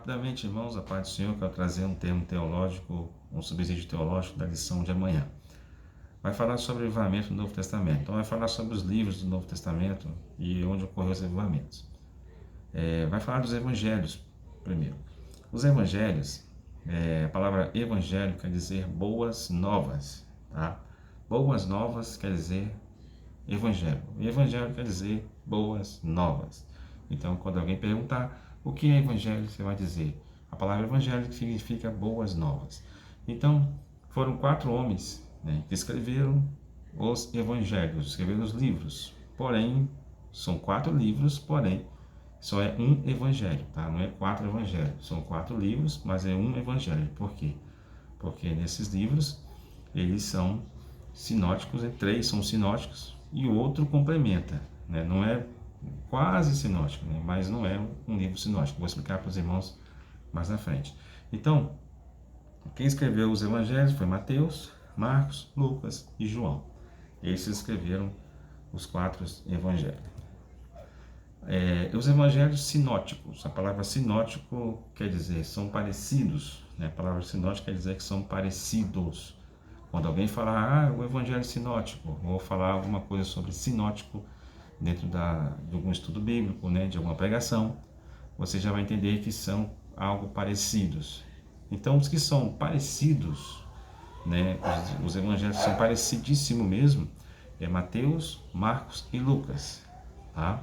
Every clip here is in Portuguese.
Primeiramente, irmãos, a paz do Senhor, quero trazer um termo teológico, um subsídio teológico da lição de amanhã. Vai falar sobre o avivamento do Novo Testamento. Então, vai falar sobre os livros do Novo Testamento e onde ocorreu os avivamentos. Vai falar dos evangelhos primeiro. Os evangelhos, a palavra evangelho quer dizer boas novas, tá? Boas novas quer dizer evangelho. E evangelho quer dizer boas novas. Então, quando alguém perguntar o que é evangelho, você vai dizer a palavra evangelho que significa boas novas. Então, foram 4 homens, né, que escreveram os evangelhos, escreveram os livros. Porém, são 4 livros, porém, só é um evangelho, tá? Não é 4 evangelhos, são 4 livros, mas é um evangelho. Por quê? Porque nesses livros, eles são sinóticos, 3 são sinóticos e o outro complementa, né? Não é quase sinótico, né? Mas não é um livro sinótico. Vou explicar para os irmãos mais na frente. Então, quem escreveu os evangelhos foi Mateus, Marcos, Lucas e João. Eles escreveram os 4 evangelhos. Os evangelhos sinóticos, a palavra sinótico quer dizer são parecidos, né? A palavra sinótico quer dizer que são parecidos. Quando alguém falar, o evangelho sinótico, ou falar alguma coisa sobre sinótico dentro de algum estudo bíblico, né? De alguma pregação, você já vai entender que são algo parecidos. Então, os que são parecidos, né? Os evangelhos são parecidíssimos mesmo, é Mateus, Marcos e Lucas, tá?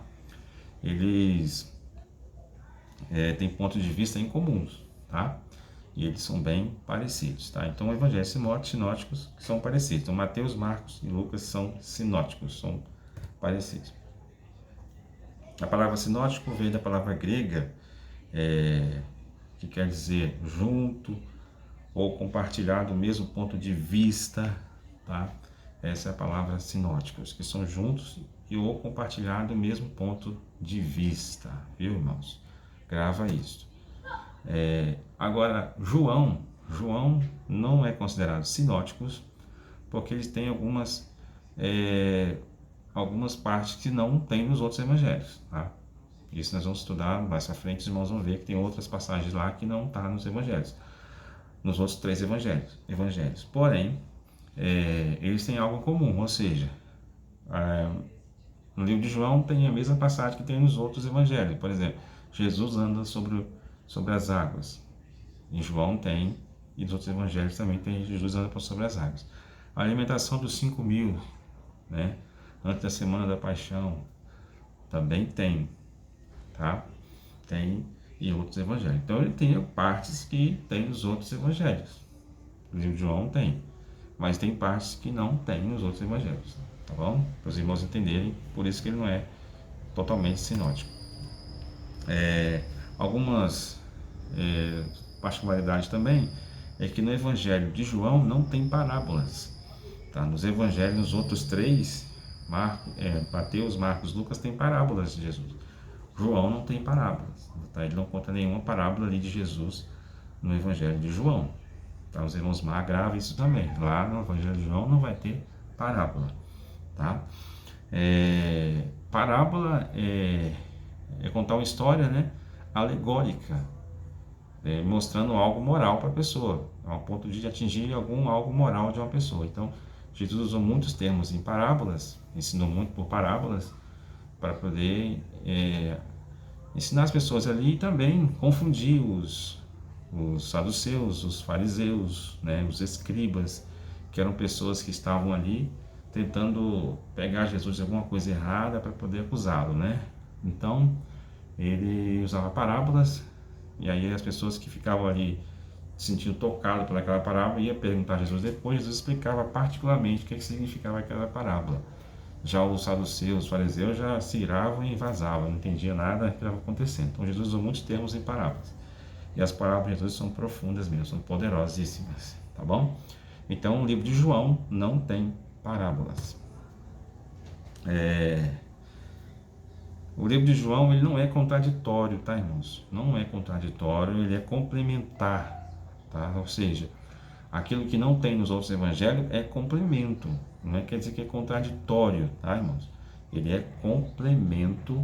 Eles têm pontos de vista em comuns, tá? E eles são bem parecidos, tá? Então, evangelhos sinóticos são parecidos. Então, Mateus, Marcos e Lucas são sinóticos, são parecidos. A palavra sinótico veio da palavra grega, que quer dizer junto ou compartilhar do mesmo ponto de vista, tá? Essa é a palavra sinóticos, que são juntos e ou compartilhar do mesmo ponto de vista, viu, irmãos? Grava isso. Agora, João não é considerado sinóticos, porque eles têm algumas partes que não tem nos outros evangelhos, tá? Isso nós vamos estudar mais à frente, os irmãos vão ver que tem outras passagens lá que não está nos evangelhos, nos outros 3 evangelhos. Porém, eles têm algo em comum, ou seja, no livro de João tem a mesma passagem que tem nos outros evangelhos. Por exemplo, Jesus anda sobre as águas. Em João tem, e nos outros evangelhos também tem Jesus anda sobre as águas. A alimentação dos 5.000, né, antes da semana da paixão, também tem, tá? Tem em outros evangelhos. Então ele tem partes que tem nos outros evangelhos. O livro de João tem, mas tem partes que não tem nos outros evangelhos, tá bom? Para os irmãos entenderem, por isso que ele não é totalmente sinótico. Algumas particularidades também é que no evangelho de João não tem parábolas, tá? Nos evangelhos, nos outros 3, Mateus, Marcos, Lucas, tem parábolas de Jesus. João não tem parábolas, tá? Ele não conta nenhuma parábola ali de Jesus no evangelho de João, tá? Os irmãos Mar gravam isso também. Lá no evangelho de João não vai ter parábola, tá? Parábola é contar uma história, né, alegórica, mostrando algo moral para a pessoa, ao ponto de atingir algo moral de uma pessoa. Então, Jesus usou muitos termos em parábolas, ensinou muito por parábolas, para poder ensinar as pessoas ali e também confundir os saduceus, os fariseus, né, os escribas, que eram pessoas que estavam ali tentando pegar Jesus de alguma coisa errada para poder acusá-lo, né? Então, ele usava parábolas, e aí as pessoas que ficavam ali se sentindo tocadas por aquela parábola iam perguntar a Jesus depois. Jesus explicava particularmente o que significava aquela parábola. Já os saduceus, os fariseus já se iravam e vazavam, não entendiam nada do que estava acontecendo. Então Jesus usou muitos termos em parábolas. E as parábolas de Jesus são profundas mesmo, são poderosíssimas, tá bom? Então o livro de João não tem parábolas. O livro de João ele não é contraditório, tá, irmãos? Não é contraditório, ele é complementar, tá? Ou seja, aquilo que não tem nos outros evangelhos é complemento, não quer dizer que é contraditório, tá, irmãos? Ele é complemento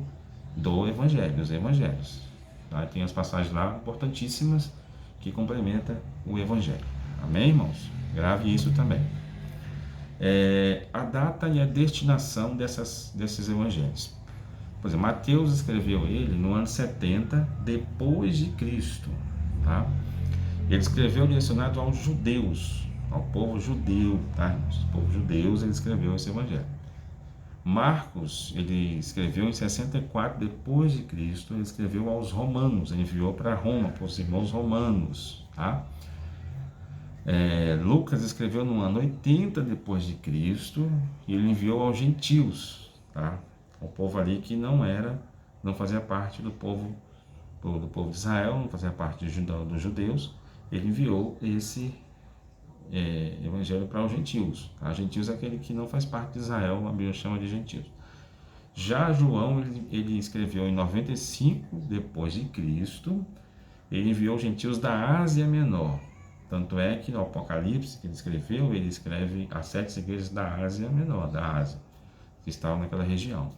do evangelho, dos evangelhos, Tá? Tem as passagens lá importantíssimas que complementam o Evangelho. Amém, irmãos? Grave isso também. A data e a destinação desses evangelhos. Por exemplo, Mateus escreveu ele no ano 70 depois de Cristo. Tá? Ele escreveu direcionado aos judeus, ao povo judeu, tá? Os povos judeus, ele escreveu esse evangelho. Marcos, ele escreveu em 64 depois de Cristo, ele escreveu aos romanos, ele enviou para Roma, para os irmãos romanos, tá? Lucas escreveu no ano 80 depois de Cristo e ele enviou aos gentios, tá? O povo ali que não fazia parte do povo de Israel, não fazia parte dos judeus. Ele enviou esse evangelho para os gentios. Tá? Gentios é aquele que não faz parte de Israel, a Bíblia chama de gentios. Já João, ele escreveu em 95 depois de Cristo. Ele enviou os gentios da Ásia Menor. Tanto é que no Apocalipse que ele escreveu, ele escreve as 7 igrejas da Ásia Menor, da Ásia, que estavam naquela região.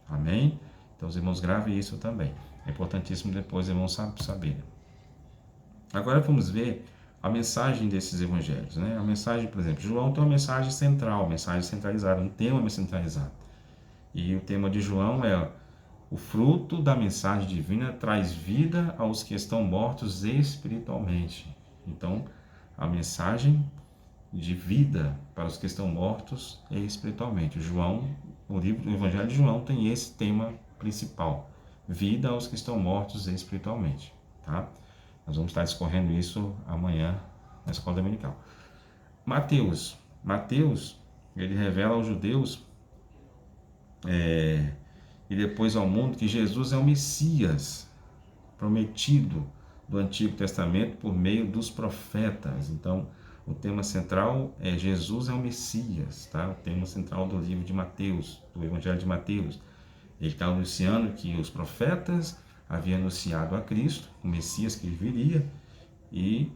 Amém? Então os irmãos gravem isso também. É importantíssimo depois os irmãos saberem. Agora vamos ver a mensagem desses evangelhos, né? A mensagem, por exemplo, João tem uma mensagem central, mensagem centralizada, um tema centralizado. E o tema de João é: o fruto da mensagem divina traz vida aos que estão mortos espiritualmente. Então, a mensagem de vida para os que estão mortos espiritualmente. O livro do Evangelho de João tem esse tema principal: vida aos que estão mortos espiritualmente, tá? Nós vamos estar discorrendo isso amanhã na escola dominical. Mateus, ele revela aos judeus e depois ao mundo que Jesus é o Messias prometido do Antigo Testamento por meio dos profetas. Então, o tema central é Jesus é o Messias, tá? O tema central do livro de Mateus, do Evangelho de Mateus. Ele está anunciando que os profetas haviam anunciado a Cristo, o Messias que viria, e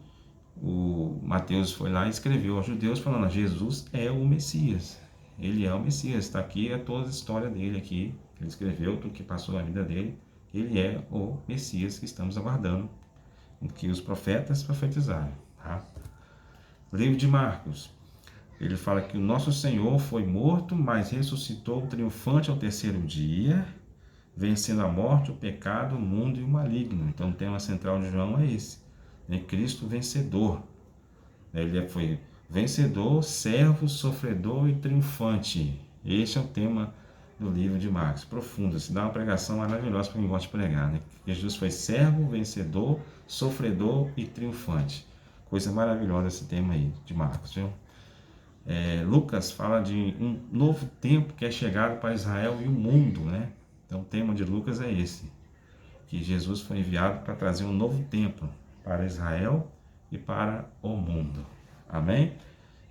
o Mateus foi lá e escreveu aos judeus falando: Jesus é o Messias, ele é o Messias, está aqui, é toda a história dele aqui, ele escreveu tudo que passou na vida dele, ele é o Messias que estamos aguardando, que os profetas profetizaram, tá? O livro de Marcos, ele fala que o nosso Senhor foi morto, mas ressuscitou triunfante ao terceiro dia, vencendo a morte, o pecado, o mundo e o maligno. Então o tema central de João é esse, né? Cristo vencedor. Ele foi vencedor, servo, sofredor e triunfante. Este é o tema do livro de Marcos. Profundo, se dá uma pregação maravilhosa para quem gosta de pregar, né? Jesus foi servo, vencedor, sofredor e triunfante. Coisa maravilhosa esse tema aí de Marcos, viu? Lucas fala de um novo tempo que é chegado para Israel e o mundo, né? Então o tema de Lucas é esse, que Jesus foi enviado para trazer um novo tempo para Israel e para o mundo. Amém?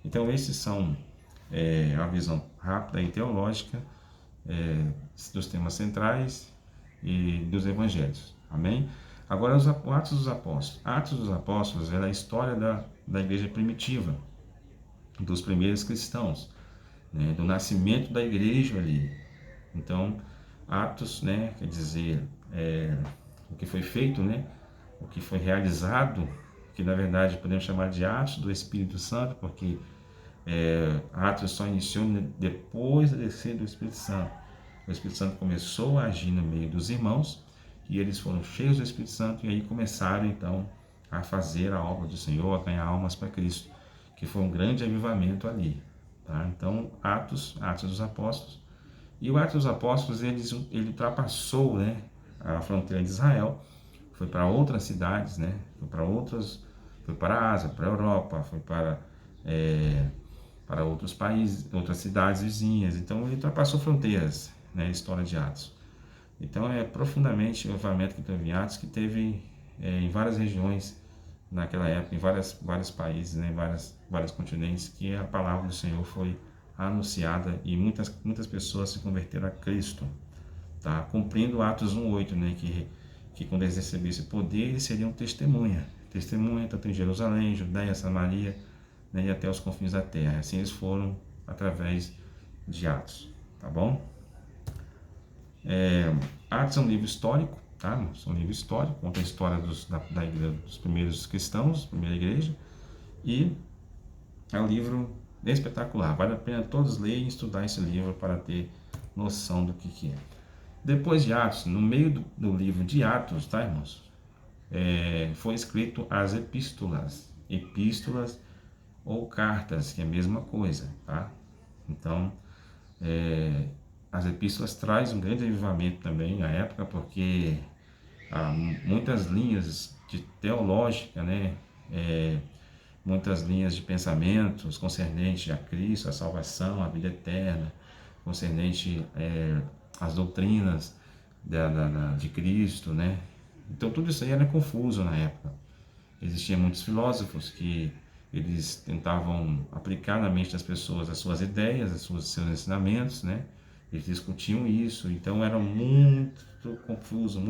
Então esses são a visão rápida e teológica dos temas centrais e dos evangelhos. Amém? Agora os Atos dos Apóstolos. Atos dos Apóstolos é a história da igreja primitiva, dos primeiros cristãos, né? Do nascimento da igreja ali. Então, Atos, né, quer dizer, o que foi feito, né, o que foi realizado, que na verdade podemos chamar de Atos do Espírito Santo, porque Atos só iniciou depois da descida do Espírito Santo. O Espírito Santo começou a agir no meio dos irmãos e eles foram cheios do Espírito Santo e aí começaram então a fazer a obra do Senhor, a ganhar almas para Cristo, que foi um grande avivamento ali, tá? Então Atos dos Apóstolos. E o Atos dos Apóstolos ele ultrapassou, né, a fronteira de Israel, foi para outras cidades, né, foi para a Ásia, para a Europa, foi para outros países, outras cidades vizinhas. Então ele ultrapassou fronteiras, né, a história de Atos. Então é profundamente o avivamento que teve em Atos, que teve em várias regiões naquela época, em vários países, né, em vários continentes, que a palavra do Senhor foi anunciada e muitas pessoas se converteram a Cristo, tá? Cumprindo Atos 1:8, né, que quando eles recebessem poder, eles seriam testemunha tanto em Jerusalém, Judéia, Samaria, né, e até os confins da terra. Assim eles foram através de Atos, tá bom? Atos é um livro histórico, tá? É um livro histórico, conta a história dos primeiros cristãos, primeira igreja, e é um livro espetacular. Vale a pena todos lerem e estudar esse livro para ter noção do que é. Depois de Atos, no meio do livro de Atos, tá, irmãos? Foi escrito as epístolas ou cartas, que é a mesma coisa, tá? Então, as epístolas trazem um grande avivamento também na época, porque há muitas linhas de teológica, né? Muitas linhas de pensamentos concernentes a Cristo, a salvação, a vida eterna, concernente às doutrinas de Cristo, né? Então tudo isso aí era confuso na época. Existiam muitos filósofos que eles tentavam aplicar na mente das pessoas as suas ideias, seus ensinamentos, né? Eles discutiam isso, então era muito confuso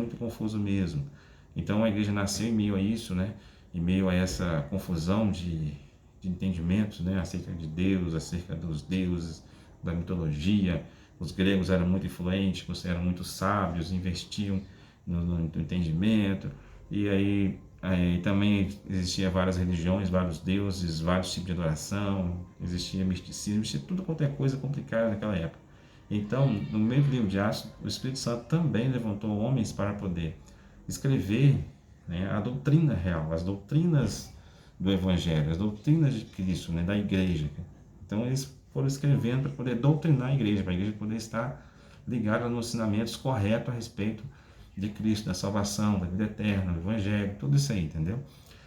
mesmo. Então a igreja nasceu em meio a isso, né? Em meio a essa confusão de entendimentos, né? Acerca de Deus, acerca dos deuses, da mitologia. Os gregos eram muito influentes, eram muito sábios, investiam no entendimento, e aí também existia várias religiões, vários deuses, vários tipos de adoração, existia misticismo, existia tudo quanto é coisa complicada naquela época. Então, no meio do livro de Atos, o Espírito Santo também levantou homens para poder escrever, né, a doutrina real, as doutrinas do Evangelho, as doutrinas de Cristo, né, da igreja. Então, eles foram escrevendo para poder doutrinar a igreja poder estar ligada nos ensinamentos corretos a respeito de Cristo, da salvação, da vida eterna, do Evangelho, tudo isso aí, entendeu?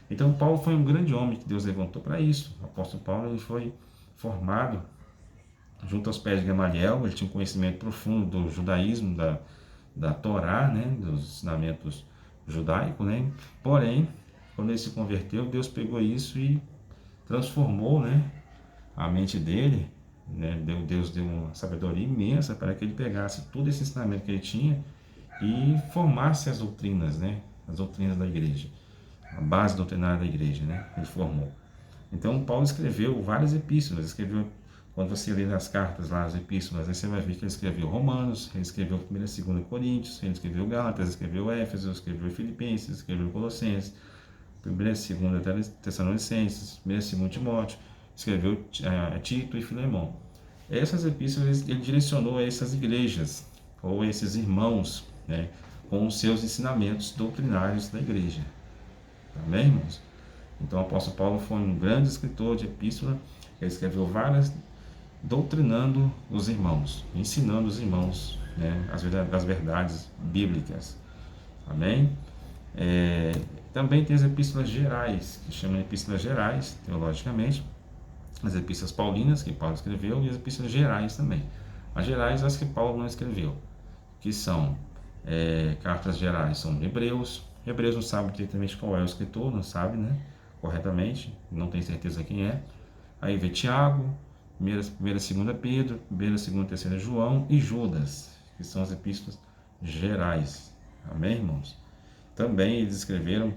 Então, Paulo foi um grande homem que Deus levantou para isso. O apóstolo Paulo ele foi formado junto aos pés de Gamaliel, ele tinha um conhecimento profundo do judaísmo, da Torá, né, dos ensinamentos judaicos, né? Porém, quando ele se converteu, Deus pegou isso e transformou, né, a mente dele, né? Deus deu uma sabedoria imensa para que ele pegasse todo esse ensinamento que ele tinha e formasse as doutrinas, né? As doutrinas da igreja, a base doutrinária da igreja, né? Ele formou. Então, Paulo escreveu várias epístolas, quando você lê nas cartas lá, as epístolas, aí você vai ver que ele escreveu Romanos, ele escreveu 1ª e 2ª Coríntios, ele escreveu Gálatas, escreveu Éfeso, escreveu Filipenses, escreveu Colossenses, 1ª e 2ª Tessalonicenses, 1ª e 2ª Timóteo, escreveu Tito e Filemão. Essas epístolas ele direcionou a essas igrejas, ou a esses irmãos, né, com os seus ensinamentos doutrinários da igreja. Amém, irmãos? Então o apóstolo Paulo foi um grande escritor de epístola, ele escreveu várias doutrinando os irmãos, ensinando os irmãos, né, as verdades bíblicas. Amém? Também tem as epístolas gerais, que chamam de epístolas gerais, teologicamente, as epístolas paulinas, que Paulo escreveu, e as epístolas gerais também. As gerais, as que Paulo não escreveu, que são cartas gerais, são Hebreus. Hebreus não sabe diretamente qual é o escritor, não sabe, né, corretamente, não tem certeza quem é. Aí vem Tiago, 1ª e 2ª Pedro, 1ª, 2ª e 3ª João e Judas, que são as epístolas gerais. Amém, irmãos? Também eles escreveram,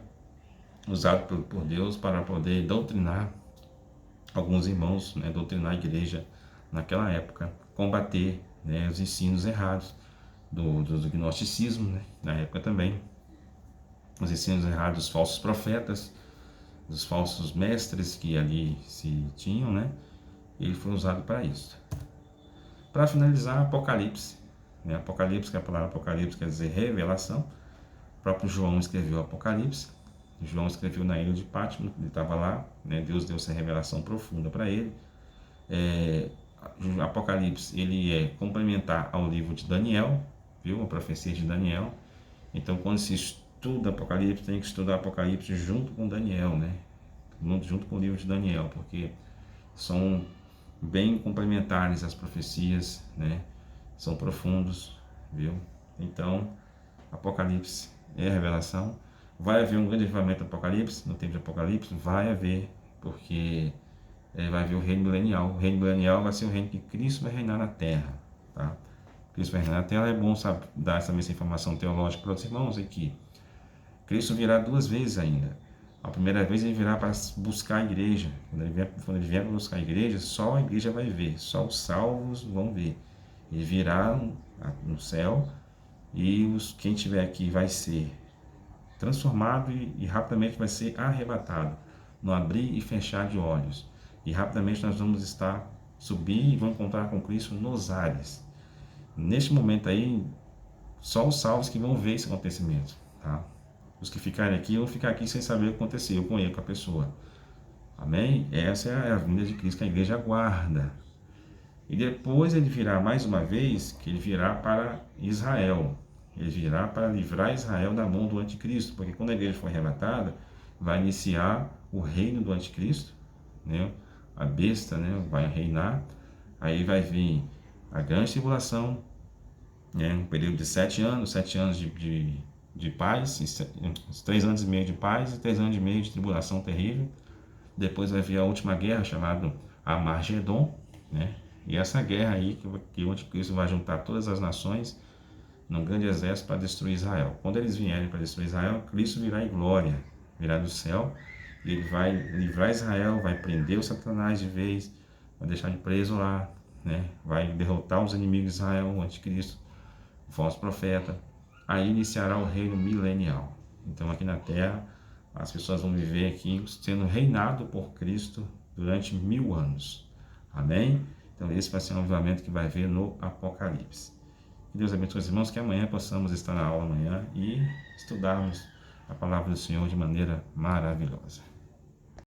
usado por Deus para poder doutrinar alguns irmãos, né, doutrinar a igreja naquela época, combater, né, os ensinos errados do gnosticismo, né, na época também, os ensinos errados dos falsos profetas, dos falsos mestres que ali se tinham, né? Ele foi usado para isso. Para finalizar, Apocalipse, né? Apocalipse, que é a palavra Apocalipse quer dizer revelação. O próprio João escreveu Apocalipse. João escreveu na ilha de Patmos, ele estava lá, né? Deus deu essa revelação profunda para ele. Apocalipse, ele é complementar ao livro de Daniel, viu? A profecia de Daniel. Então, quando se estuda Apocalipse, tem que estudar Apocalipse junto com Daniel, né? Junto com o livro de Daniel, porque são bem complementares as profecias, né? São profundos, viu? Então, Apocalipse é a revelação. Vai haver um grande avivamento do Apocalipse, no tempo de Apocalipse, vai haver, porque vai haver o reino milenial. O reino milenial vai ser o reino que Cristo vai reinar na terra, tá? Cristo vai reinar na terra. É bom dar também essa informação teológica para os irmãos aqui. Cristo virá 2 vezes ainda. A primeira vez ele virá para buscar a igreja. Quando ele vier para buscar a igreja, só a igreja vai ver, só os salvos vão ver. Ele virá no céu, e quem tiver aqui vai ser transformado e rapidamente vai ser arrebatado, no abrir e fechar de olhos. E rapidamente nós vamos subir e vamos encontrar com Cristo nos ares. Neste momento aí, só os salvos que vão ver esse acontecimento, tá? Os que ficarem aqui vão ficar aqui sem saber o que aconteceu com ele, com a pessoa. Amém? Essa é a vinda de Cristo que a igreja aguarda. E depois ele virá mais uma vez, que ele virá para Israel. Ele virá para livrar Israel da mão do anticristo, porque quando a igreja for arrebatada, vai iniciar o reino do anticristo, né? A besta, né, vai reinar. Aí vai vir a grande tribulação, né, um período de 7 anos de paz, 3 anos e meio de paz e 3 anos e meio de tribulação terrível. Depois vai vir a última guerra, chamada Armagedon, né? E essa guerra aí que o anticristo vai juntar todas as nações num grande exército para destruir Israel. Quando eles vierem para destruir Israel, Cristo virá em glória, virá do céu, e ele vai livrar Israel, vai prender o Satanás de vez, vai deixar ele preso lá, né? Vai derrotar os inimigos de Israel, o anticristo, o falso profeta. Aí iniciará o reino milenial. Então aqui na terra, as pessoas vão viver aqui sendo reinado por Cristo durante 1000 anos. Amém? Então esse vai ser um avivamento que vai ver no Apocalipse. Que Deus abençoe os irmãos, que amanhã possamos estar na aula amanhã e estudarmos a palavra do Senhor de maneira maravilhosa.